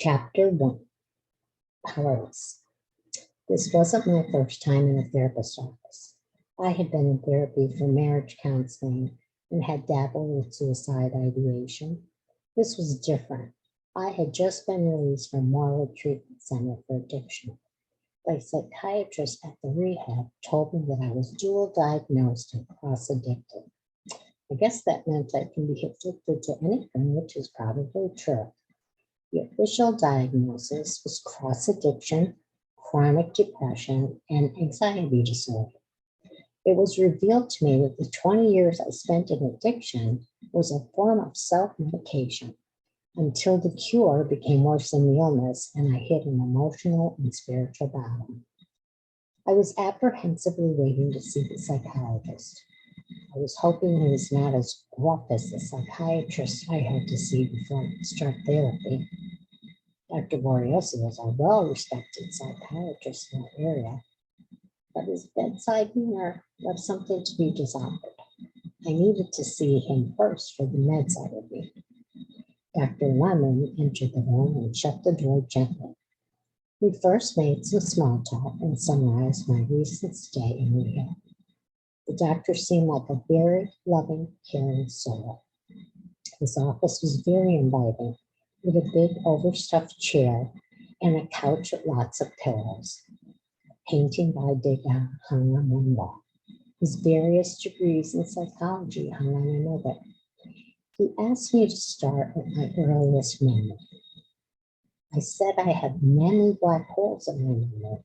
Chapter 1, Powerless. This wasn't my first time in a therapist's office. I had been in therapy for marriage counseling and had dabbled with suicide ideation. This was different. I had just been released from Moral Treatment Center for Addiction. A psychiatrist at the rehab told me that I was dual diagnosed and cross-addicted. I guess that meant I can be addicted to anything, which is probably true. The official diagnosis was cross-addiction, chronic depression, and anxiety disorder. It was revealed to me that the 20 years I spent in addiction was a form of self-medication until the cure became worse than the illness and I hit an emotional and spiritual bottom. I was apprehensively waiting to see the psychiatrist. I was hoping he was not as rough as the psychiatrist I had to see before I could start therapy. Dr. Boriosi was a well-respected psychiatrist in the area, but his bedside manner left something to be desired. I needed to see him first for the meds I would need. Dr. Lemon entered the room and shut the door gently. We first made some small talk and summarized my recent stay in rehab. The doctor seemed like a very loving, caring soul. His office was very inviting, with a big overstuffed chair and a couch with lots of pillows. A painting by Degas hung on one wall. His various degrees in psychology hung on another. He asked me to start with my earliest memory. I said I had many black holes in my memory.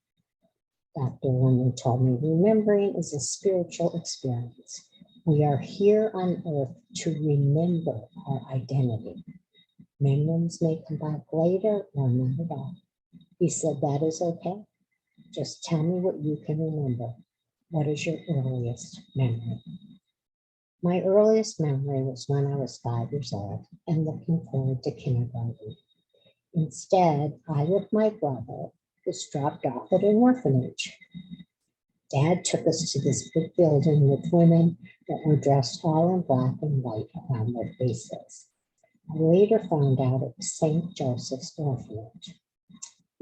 Dr. Lemon told me remembering is a spiritual experience. We are here on earth to remember our identity. Memories may come back later or not at all. He said that is okay. Just tell me what you can remember. What is your earliest memory? My earliest memory was when I was 5 years old and looking forward to kindergarten. Instead, I with my brother was dropped off at an orphanage. Dad took us to this big building with women that were dressed all in black and white around their faces. I later found out it was St. Joseph's Orphanage.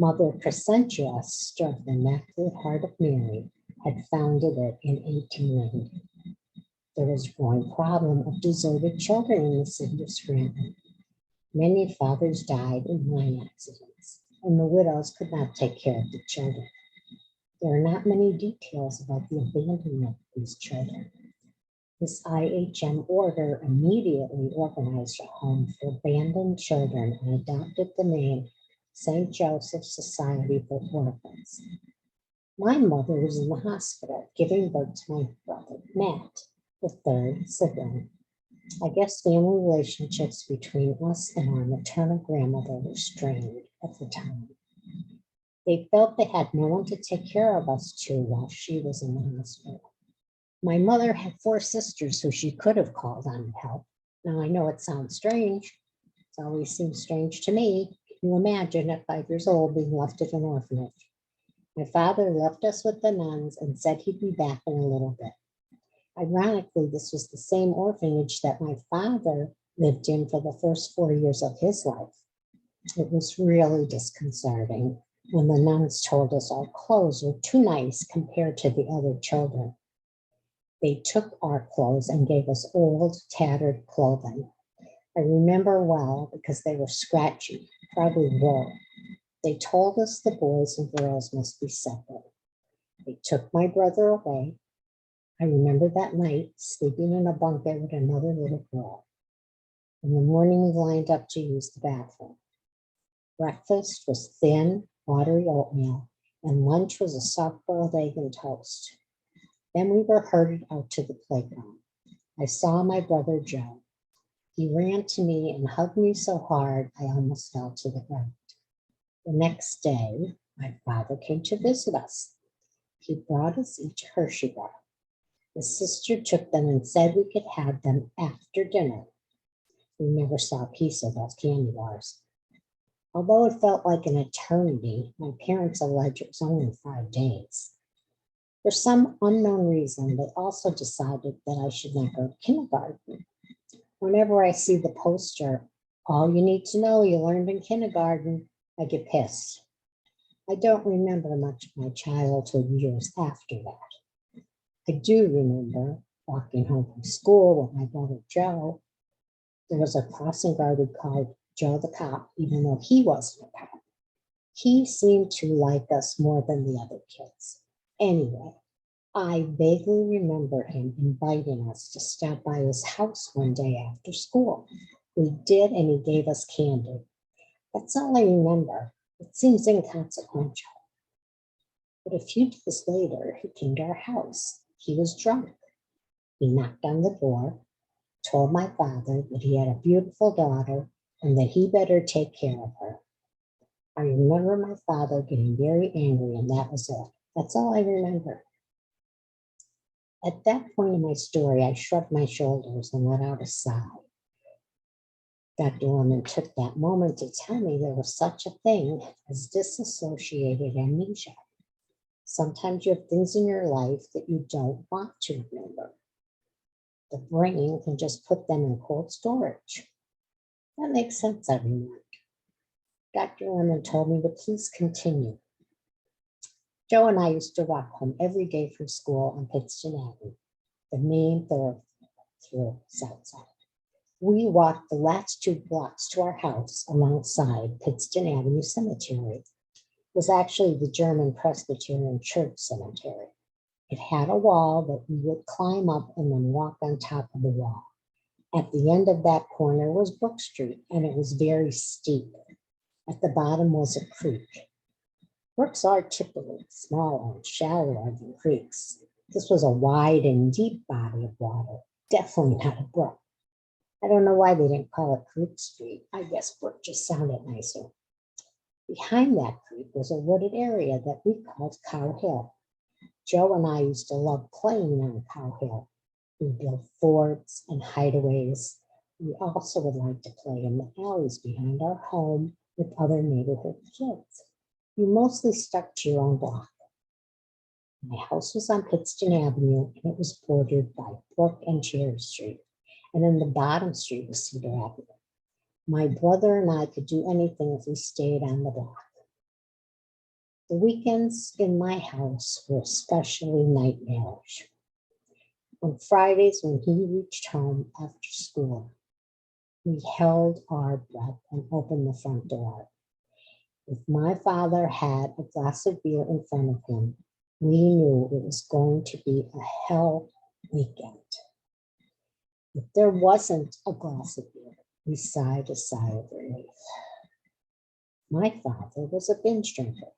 Mother Crescentia, of the Immaculate Heart of Mary, had founded it in 1890. There was a growing problem of deserted children in the city of Scranton. Many fathers died in mine accidents, and the widows could not take care of the children. There are not many details about the abandonment of these children. This IHM order immediately organized a home for abandoned children and adopted the name St. Joseph's Society for Orphans. My mother was in the hospital giving birth to my brother, Matt, the third sibling. I guess family relationships between us and our maternal grandmother were strained at the time. They felt they had no one to take care of us two while she was in the hospital. My mother had 4 sisters who she could have called on to help. Now I know it sounds strange. It's always seemed strange to me. Can you imagine at 5 years old being left at an orphanage? My father left us with the nuns and said he'd be back in a little bit. Ironically, this was the same orphanage that my father lived in for the first 4 years of his life. It was really disconcerting when the nuns told us our clothes were too nice compared to the other children. They took our clothes and gave us old, tattered clothing. I remember well because they were scratchy, probably wool. They told us the boys and girls must be separate. They took my brother away. I remember that night sleeping in a bunk bed with another little girl. In the morning, we lined up to use the bathroom. Breakfast was thin, watery oatmeal, and lunch was a soft-boiled egg and toast. Then we were herded out to the playground. I saw my brother Joe. He ran to me and hugged me so hard I almost fell to the ground. The next day, my father came to visit us. He brought us each a Hershey bar. His sister took them and said we could have them after dinner. We never saw a piece of those candy bars. Although it felt like an eternity, my parents alleged it was only 5 days. For some unknown reason, they also decided that I should not go to kindergarten. Whenever I see the poster, all you need to know you learned in kindergarten, I get pissed. I don't remember much of my childhood years after that. I do remember walking home from school with my brother Joe. There was a crossing guard who called Joe the cop, even though he wasn't a cop. He seemed to like us more than the other kids. Anyway, I vaguely remember him inviting us to stop by his house one day after school. We did, and he gave us candy. That's all I remember. It seems inconsequential. But a few days later, he came to our house. He was drunk. He knocked on the door, told my father that he had a beautiful daughter and that he better take care of her. I remember my father getting very angry, and that was it. That's all I remember. At that point in my story, I shrugged my shoulders and let out a sigh. Dr. Lemon took that moment to tell me there was such a thing as dissociated amnesia. Sometimes you have things in your life that you don't want to remember. The brain can just put them in cold storage. That makes sense, I remarked. Dr. Lemon told me to please continue. Joe and I used to walk home every day from school on Pittston Avenue, the main thoroughfare south side. We walked the last 2 blocks to our house alongside Pittston Avenue Cemetery. It was actually the German Presbyterian Church Cemetery. It had a wall that we would climb up and then walk on top of the wall. At the end of that corner was Brook Street, and it was very steep. At the bottom was a creek. Brooks are typically smaller and shallower than creeks. This was a wide and deep body of water, definitely not a brook. I don't know why they didn't call it Creek Street. I guess Brook just sounded nicer. Behind that creek was a wooded area that we called Cow Hill. Joe and I used to love playing on Cow Hill. We built forts and hideaways. We also would like to play in the alleys behind our home with other neighborhood kids. You mostly stuck to your own block. My house was on Pittston Avenue, and it was bordered by Brook and Cherry Street. And then the bottom street was Cedar Avenue. My brother and I could do anything if we stayed on the block. The weekends in my house were especially nightmarish. On Fridays, when he reached home after school, we held our breath and opened the front door. If my father had a glass of beer in front of him, we knew it was going to be a hell weekend. If there wasn't a glass of beer, we sighed a sigh of relief. My father was a binge drinker.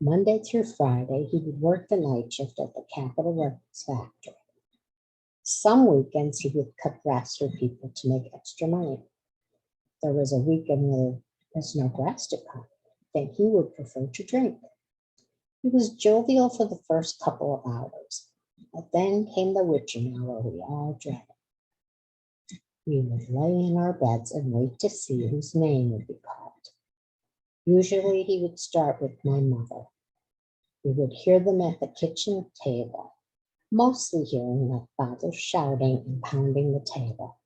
Monday through Friday, he would work the night shift at the Capitol Records factory. Some weekends, he would cut grass for people to make extra money. There was a weekend where there was no grass to cut, then he would prefer to drink. He was jovial for the first couple of hours, but then came the witching hour we all dreaded. We would lay in our beds and wait to see whose name would be called. Usually he would start with my mother. We would hear them at the kitchen table, mostly hearing my father shouting and pounding the table.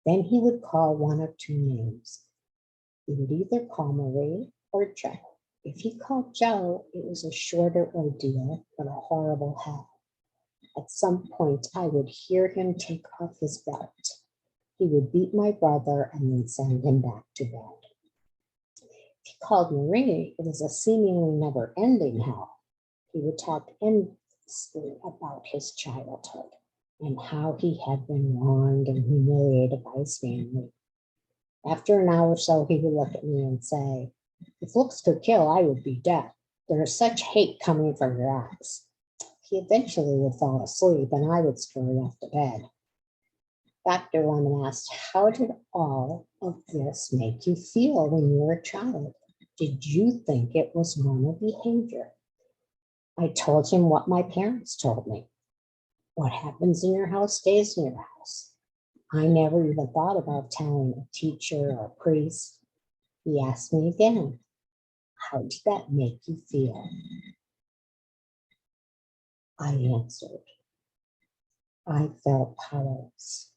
Then he would call one of 2 names. He would either call Marie or Joe. If he called Joe, it was a shorter ordeal, but a horrible hell. At some point, I would hear him take off his belt. He would beat my brother and then send him back to bed. If he called Marie, it was a seemingly never-ending hell. He would talk endlessly about his childhood and how he had been wronged and humiliated by his family. After an hour or so, he would look at me and say, "If looks could kill, I would be dead. There is such hate coming from your eyes." He eventually would fall asleep and I would scurry off to bed. Dr. Lemon asked, "How did all of this make you feel when you were a child? Did you think it was normal behavior?" I told him what my parents told me. What happens in your house stays in your house. I never even thought about telling a teacher or a priest. He asked me again, "How did that make you feel?" I answered, "I felt powerless."